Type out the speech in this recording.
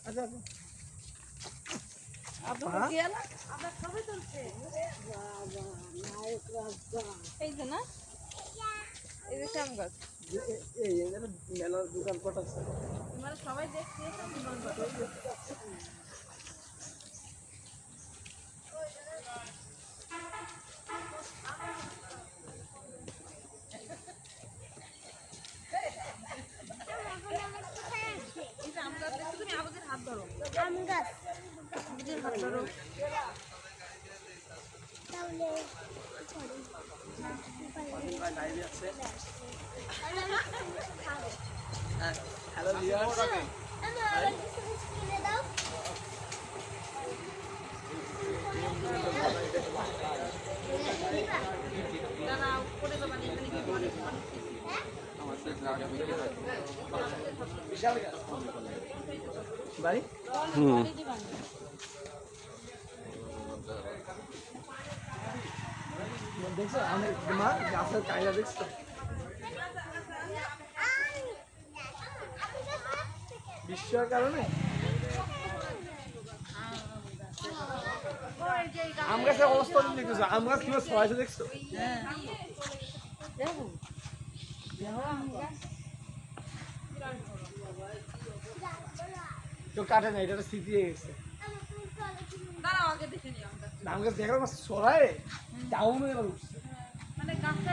আচ্ছা এই যে না এই যে আম গাছ মেলার দোকান কটা আছে মানে সবাই দেখছে তুমি আমাদের হাত ধরো আমাদের হাত ধরো হ্যালো ভিউয়ার্স বাড়ি দেখছো আমি মা গাছের কায়দা দেখছো বৃষ্টির কারণে আম গাছের অবস্থা দেখতেছো আম গাছ কিভাবে ছড়াইছে দেখছো কেউ কাটে না এটা স্মৃতি হয়ে গেছে আম গাছ দেখার ছড়ায় ডাউন হয়ে উঠছে মানে গাছটা